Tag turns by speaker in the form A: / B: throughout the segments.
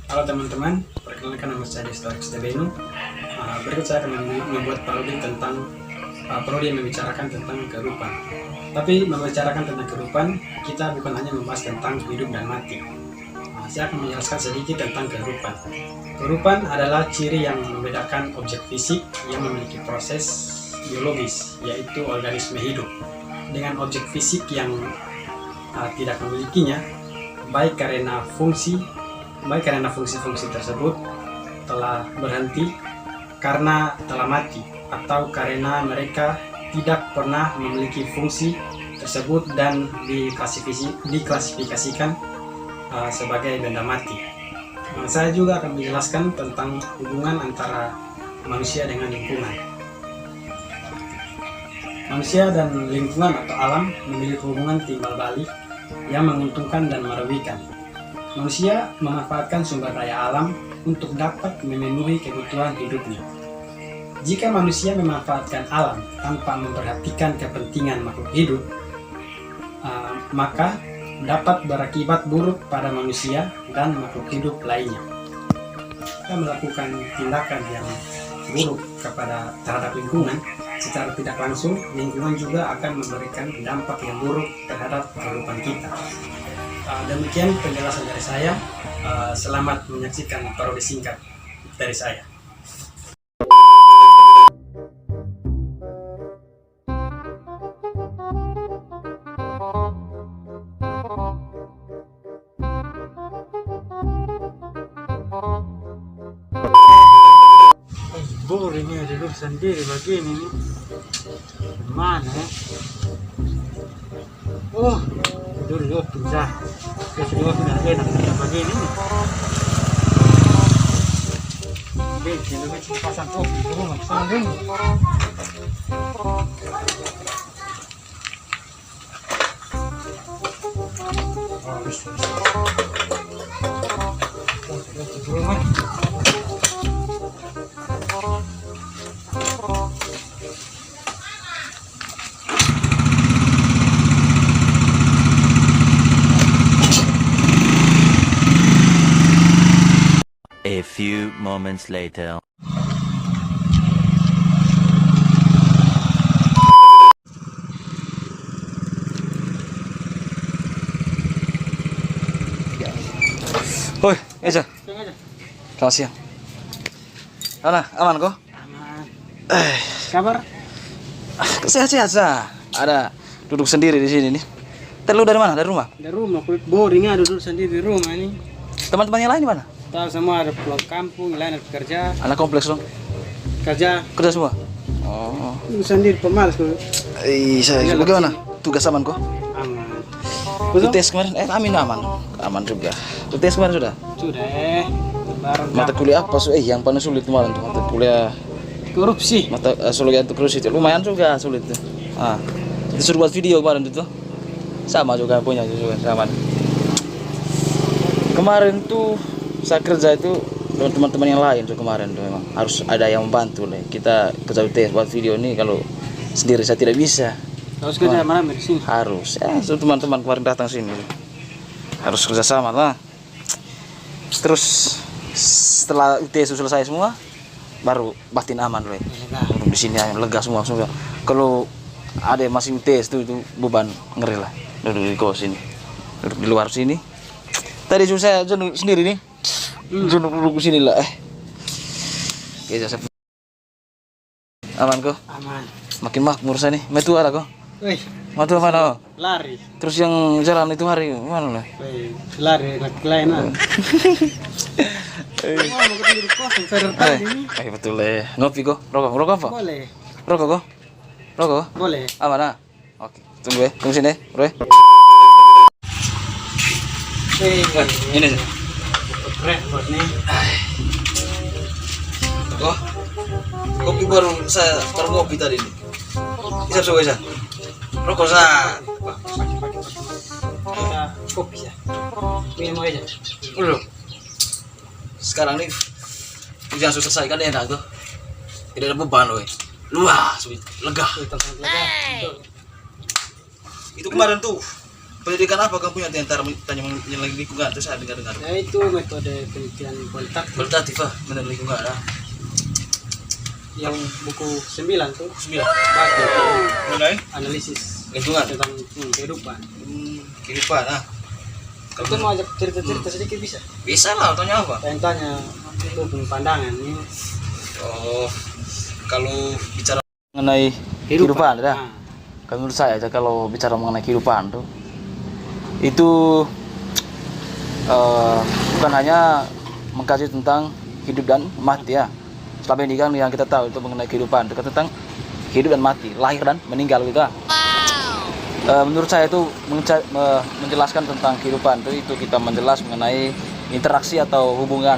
A: Halo teman-teman, perkenalkan nama saya Destorix Tebenu. Berikut saya akan membuat parodi tentang parodi yang membicarakan tentang kehidupan. Tapi membicarakan tentang kehidupan, kita bukan hanya membahas tentang hidup dan mati. Saya akan menjelaskan sedikit tentang kehidupan. Kehidupan adalah ciri yang membedakan objek fisik yang memiliki proses biologis, yaitu organisme hidup, dengan objek fisik yang tidak memilikinya, baik karena fungsi-fungsi tersebut telah berhenti karena telah mati, atau karena mereka tidak pernah memiliki fungsi tersebut dan diklasifikasikan sebagai benda mati. Saya juga akan menjelaskan tentang hubungan antara manusia dengan lingkungan. Manusia dan lingkungan atau alam memiliki hubungan timbal balik yang menguntungkan dan merugikan. Manusia memanfaatkan sumber daya alam untuk dapat memenuhi kebutuhan hidupnya. Jika manusia memanfaatkan alam tanpa memperhatikan kepentingan makhluk hidup, maka dapat berakibat buruk pada manusia dan makhluk hidup lainnya. Jika melakukan tindakan yang buruk terhadap lingkungan, secara tidak langsung lingkungan juga akan memberikan dampak yang buruk terhadap kehidupan kita. Demikian penjelasan dari saya. Selamat menyaksikan parodi singkat dari saya.
B: Boring ya duduk sendiri begini nih. Mana ya? Oh, duduk bisa. Duduk tidak enak begini nih. Jadi kita pasang kopi dulu maksudnya.
C: A few moments later.
D: Hoi, Eza. Selamat siang. Mana, aman kok?
B: Aman. Kabar?
D: Sehat-sehat sah. Ada duduk sendiri di sini nih. Terlu dari mana? Dari rumah?
B: Dari rumah, kulit boring ya duduk sendiri di rumah ini.
D: Teman-teman yang lain di mana?
B: Tahu semua ada pulang kampung, lain ada kerja.
D: Anak kompleks dong.
B: Kerja
D: Semua. Oh.
B: duduk sendiri pemalas kok.
D: Saya bagaimana? Tugas aman kok?
B: Aman.
D: Tes kemarin? Amin aman. Aman juga. Tes kemarin sudah?
B: Sudah lebaran.
D: Mata kuliah apa? Yang paling sulit kemarin tuh mata kuliah
B: korupsi.
D: mata sosiologi anti korupsi itu lumayan juga sulit tuh. Disuruh buat video kemarin tuh. Sama juga punya juga sama. Kemarin tuh saya kerja itu dengan teman-teman yang lain tuh kemarin tuh memang harus ada yang membantu nih. Kita kerja tes buat video ini kalau sendiri saya tidak bisa.
B: Harus kerja mana di sini?
D: Harus. Teman-teman kemarin datang sini. Harus kerjasama lah. Terus setelah UTS selesai semua baru batin aman loh. Duduk di sini lega semua. Kalau ada yang masih UTS itu beban ngeri lah. Duduk di kos sini. Duduk di luar sini. Tadi saya jenuh sendiri nih. Jenuh duduk sini lah. Oke, saya aman kok?
B: Aman.
D: Makin makmur saya nih. Metu ada kok?
B: Wih,
D: Matu mana?
B: lari.
D: Terus yang jalan itu hari mana lah?
B: Wih, lari nak kelainan. Mau tidur kosong saya tadi.
D: Betul lah. Ngopi kok? Rokok apa?
B: Boleh.
D: Rokok kok? Rokok?
B: Boleh.
D: Mana? Oke, tunggu sini, bro. Ini aja.
B: Repot nih.
D: Oh, kopi baru saya ngopi tadi nih. Bisa coba bisa. Rokok saya.
B: Ada kopi ya. Minum aja.
D: Belum. Sekarang nih ujian sudah selesai kan enak tuh. Tidak ada beban loh. Luas, lega.
B: Lega.
D: Itu kemarin tuh Pendidikan apa kamu punya tentara tanya mengenai lingkungan terus saya dengar-dengar.
A: Ya itu metode penelitian kualitatif
D: Kualitatif ah, mengenai lingkungan ah.
A: yang buku 9 tuh
D: 9.
A: bagi
D: Mengenai
A: analisis
D: lingkungan
A: tentang kehidupan.
D: kehidupan ah.
A: Itu mau ajak cerita-cerita sedikit bisa?
D: Bisa lah, tanya apa?
A: Pengen tanya itu punya pandangan ini
D: Oh, kalau bicara mengenai kehidupan ya.
A: Nah,
D: Kalau menurut saya aja kalau bicara mengenai kehidupan tuh itu bukan hanya mengkaji tentang hidup dan mati ya. Selama ini kan yang kita tahu itu mengenai kehidupan itu kan tentang hidup dan mati, lahir dan meninggal gitu. Menurut saya itu menjelaskan tentang kehidupan itu kita menjelas mengenai interaksi atau hubungan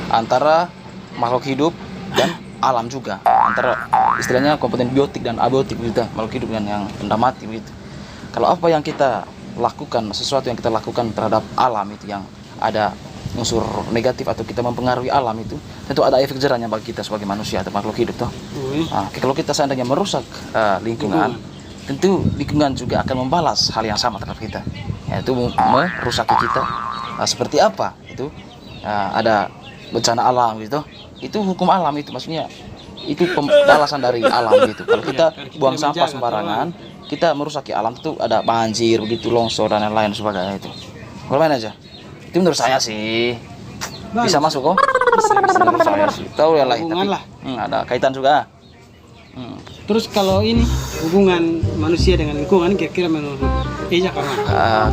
D: antara makhluk hidup dan alam juga, antara istilahnya komponen biotik dan abiotik gitu, makhluk hidup dan yang benda mati begitu. Kalau apa yang kita lakukan, sesuatu yang kita lakukan terhadap alam itu yang ada unsur negatif atau kita mempengaruhi alam itu, tentu ada efek jerahnya bagi kita sebagai manusia atau makhluk hidup toh. Nah, kalau kita seandainya merusak lingkungan, tentu lingkungan juga akan membalas hal yang sama terhadap kita, yaitu merusaki kita. Seperti apa itu? Ada bencana alam gitu. Itu hukum alam itu, maksudnya itu pembalasan dari alam gitu. Kalau kita buang sampah sembarangan, kita merusaki alam, itu ada banjir begitu, longsor dan lain-lain sebagainya itu. Bagaimana aja? Itu menurut saya sih bisa masuk kok. Bisa menurut saya sih. Tahu ya lah, tapi ada kaitan juga.
A: terus kalau ini hubungan manusia dengan lingkungan kira-kira menurut Eja karena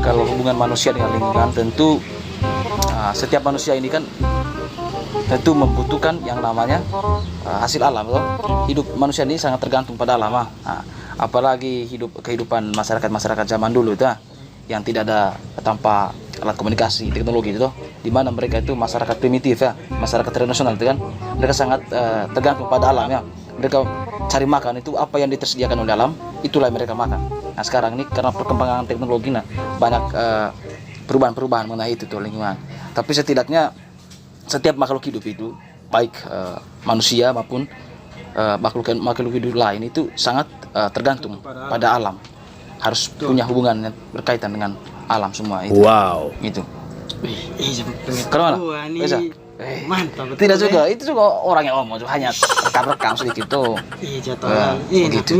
D: kalau hubungan manusia dengan lingkungan tentu setiap manusia ini kan tentu membutuhkan yang namanya hasil alam loh. Hidup manusia ini sangat tergantung pada alam. Apalagi kehidupan masyarakat zaman dulu itu yang tidak ada tanpa alat komunikasi teknologi itu, di mana mereka itu masyarakat primitif ya, masyarakat tradisional itu kan, mereka sangat tergantung pada alam ya. Mereka cari makan itu apa yang disediakan oleh alam, itulah yang mereka makan. Nah sekarang ini karena perkembangan teknologi banyak perubahan-perubahan mengenai itu tuh lingkungan. Tapi setidaknya setiap makhluk hidup itu baik manusia maupun makhluk hidup lain itu sangat tergantung pada alam, harus punya hubungan yang berkaitan dengan alam semua itu. Wow. Itu. Keren bisa.
A: Mantap.
D: Tidak juga, itu juga orang yang ngomong hanya rekam sedikit tuh.
A: Begitu.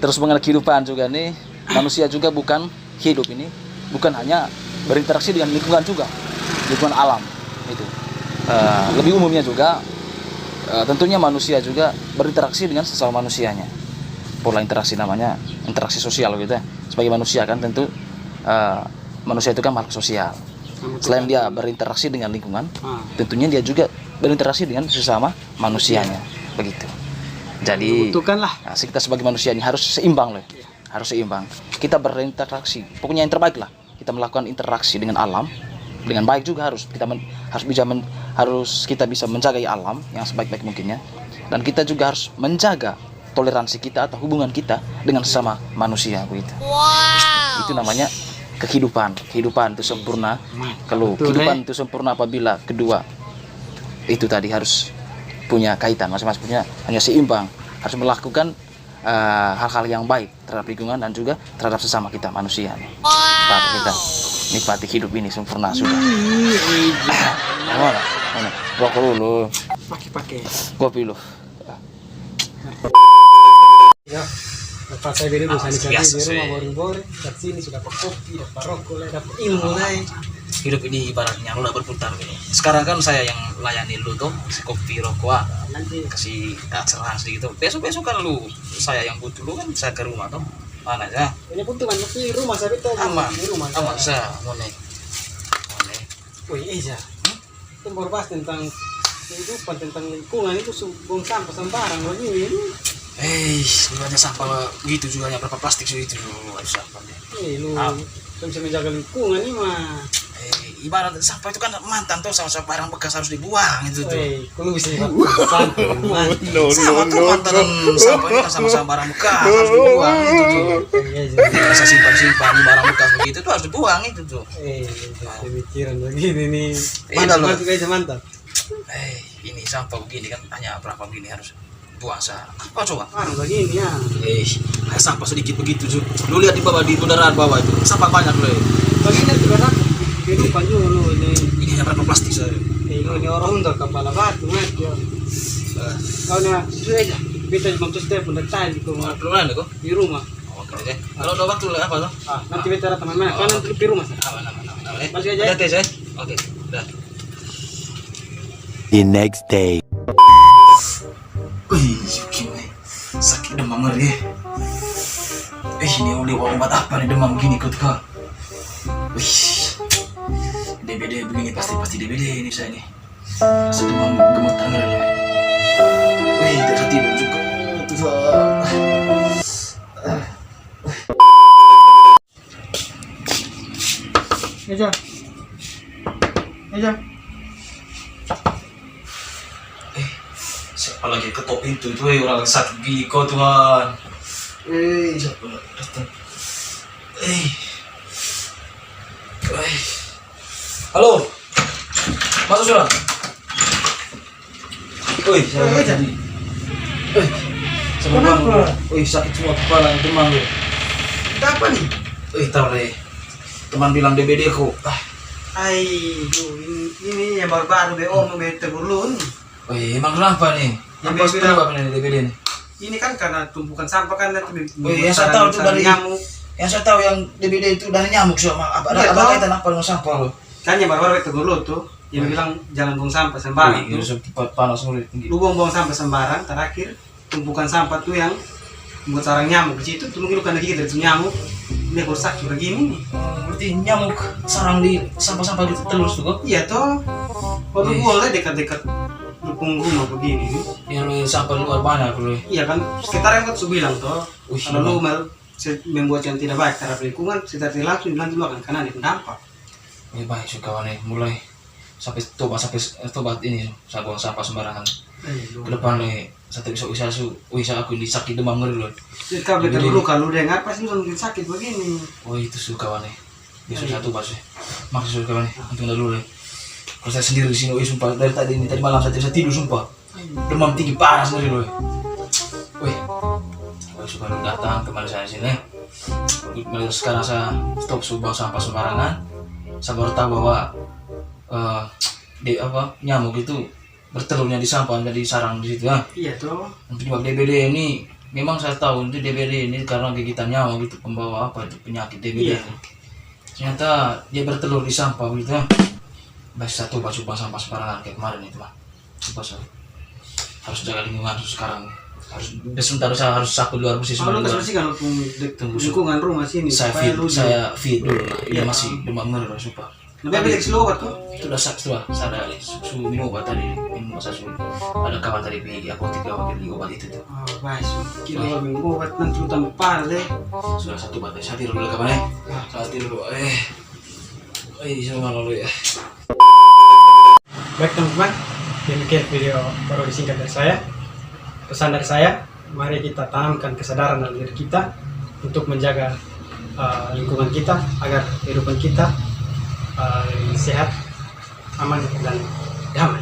D: Terus mengenai kehidupan juga nih, manusia juga bukan hidup ini bukan hanya berinteraksi dengan lingkungan juga, lingkungan alam itu. Lebih umumnya juga tentunya manusia juga berinteraksi dengan sesama manusianya. Pola interaksi namanya interaksi sosial gitu ya. Sebagai manusia kan tentu manusia itu kan makhluk sosial. Selain dia berinteraksi dengan lingkungan, tentunya dia juga berinteraksi dengan sesama manusianya, begitu. Jadi kita sebagai manusia ini harus seimbang loh, harus seimbang. Kita berinteraksi, pokoknya yang terbaik lah. Kita melakukan interaksi dengan alam dengan baik juga, harus kita bisa menjaga alam yang sebaik-baik mungkinnya, dan kita juga harus menjaga toleransi kita atau hubungan kita dengan sesama manusia begitu. Itu namanya kehidupan itu sempurna. Kalau kehidupan itu sempurna apabila kedua itu tadi harus punya kaitan, masing-masing punya hanya seimbang, harus melakukan hal-hal yang baik terhadap lingkungan dan juga terhadap sesama kita manusia. Baru kita nikmati hidup ini sempurna sudah. Mana? Rokok dulu.
A: Pakai.
D: Kopi lu.
A: Ya, lepas saya beri bosan di rumah boring-boring, dari sini sudah kopi, dapat rokok, dapat ilmu deh.
D: Hidup ini ibaratnya roda berputar gini. Sekarang kan saya yang layani lu tuh, kasih kopi, rokok,
A: Nanti
D: kasih cerahan sedikit. Besok kan lu, saya yang butuh lu kan saya ke rumah tuh. Mana aja?
A: ini pun tuh di rumah saya itu
D: Aman,
A: di rumah.
D: aman saya mau nih.
A: Wih, Eja. Kita baru bahas tentang kehidupan, tentang lingkungan itu buang sampah sembarang begini.
D: Banyak sampah begitu juga, yang berapa plastik itu harus sampah.
A: Lu bisa menjaga lingkungan ini mah.
D: Ibarat sampah itu kan mantan tuh, sama barang bekas harus dibuang itu tuh.
A: Kalau bisa sampah.
D: Sama tuh mantan sampah ini kan sama barang bekas harus dibuang itu tuh. Bisa simpan barang bekas begitu tuh harus dibuang itu tuh.
A: Pemikiran begini nih.
D: Mantap
A: Mantap.
D: Ini sampah begini kan hanya berapa begini harus Puasa. Apa coba?
B: Begini ya.
D: Kayak sampah sedikit begitu, Ju. Lu lihat di bawah, di kendaraan bawah itu. Sampah banyak loh.
B: Begini juga nak. Kehidupan dulu ini.
D: Ini hanya berapa plastik saya.
B: Ini orang untuk kepala batu, ya. Kau nak, sudah kita cuma terus telepon detail
D: Belum ada kok.
B: di rumah.
D: Oke deh. Kalau udah waktu apa tuh?
B: Nanti bicara teman-teman. Kau nanti di rumah.
D: Aman.
B: Masih aja.
D: Udah tes ya. Oke. Udah.
C: The next day.
D: Wih, gimana? Sakit demam ngeri. Ini oleh obat apa nih demam gini kok kak? Wih, DBD begini pasti DBD ini saya nih. Rasa demam gemetar ngeri. Wih, tidak tidur juga.
B: Aja.
D: Siapa lagi ketok pintu itu orang sakit gini kok Tuhan. Siapa datang? Halo, masuk sudah. Saya tadi. Sama bang. Sakit semua kepala, demam lu.
B: Apa nih?
D: Tahu deh. Teman bilang DBD kok.
B: Ini yang baru-baru BO mau tegurun.
D: Emang kenapa nih?
B: Yang
D: apa nih DBD nih?
B: Ini kan karena tumpukan sampah kan nanti.
D: Yang saya tahu itu dari
B: nyamuk.
D: Yang saya tahu yang DBD itu dari nyamuk sama apa ada kaitan apa dengan sampah lo?
B: Kan yang baru-baru tegurun tuh, yang bilang jangan buang sampah sembarang.
D: Panas mulai tinggi.
B: Lu buang sampah sembarang, terakhir tumpukan sampah tuh yang buat sarang nyamuk di situ tuh mungkin lu kena gigit dari nyamuk. Dia rusak juga gini nih.
D: Berarti nyamuk sarang di sampah-sampah gitu terus tuh kok?
B: Iya toh. Kalau boleh dekat-dekat dukung rumah begini nih.
D: Yang sampah luar banyak loh.
B: Iya kan, sekitar yang kan su bilang toh. Kalau lu membuat yang tidak baik terhadap lingkungan, sekitar langsung nanti lu akan kena dampak.
D: Baik suka nih mulai sampai tobat ini saya buang sampah sembarangan. Ke depan nih satu bisa aku ini sakit demam ngeri loh.
B: Jika betul dulu kalau dengar pasti lu mungkin sakit begini.
D: Itu suka nih. Besok satu pas ya. Maksud suka nih. Untung dulu nih. Kalau saya sendiri di sini, sumpah dari tadi malam saya tidak tidur sumpah. Demam tinggi panas ngeri loh. Suka lu datang kembali saya sini. Sekarang saya stop buang sampah sembarangan. Saya baru tahu bahwa nyamuk itu bertelurnya di sampah jadi sarang di situ ya.
B: Iya toh.
D: Untuk DBD ini memang saya tahu itu DBD ini karena gigitan nyamuk itu pembawa apa itu penyakit DBD.
B: Iya.
D: Ternyata dia bertelur di sampah gitu ya. Baik satu buang sampah sembarangan kayak kemarin itu mah. Harus jaga lingkungan sekarang. Harus sapu luar bersih semua.
B: Kalau lu bersihkan lingkungan rumah sini.
D: Saya feed dulu lah. Dia masih demam ngeri loh sumpah.
B: Lebih baik selalu obat tuh.
D: Itu udah sadar su minum obat tadi, minum masa su ada kawan tadi pergi apotek gawa beli obat itu tuh.
B: Baik, kira minum obat nanti lu tambah parah deh.
D: Sudah satu obat, saya tidur dulu kapan saya tidur dulu. Semua lalu ya.
A: Baik teman-teman, demikian video baru disingkat dari saya. Pesan dari saya, mari kita tanamkan kesadaran dalam diri kita untuk menjaga lingkungan kita agar kehidupan kita sehat, aman, dan damai.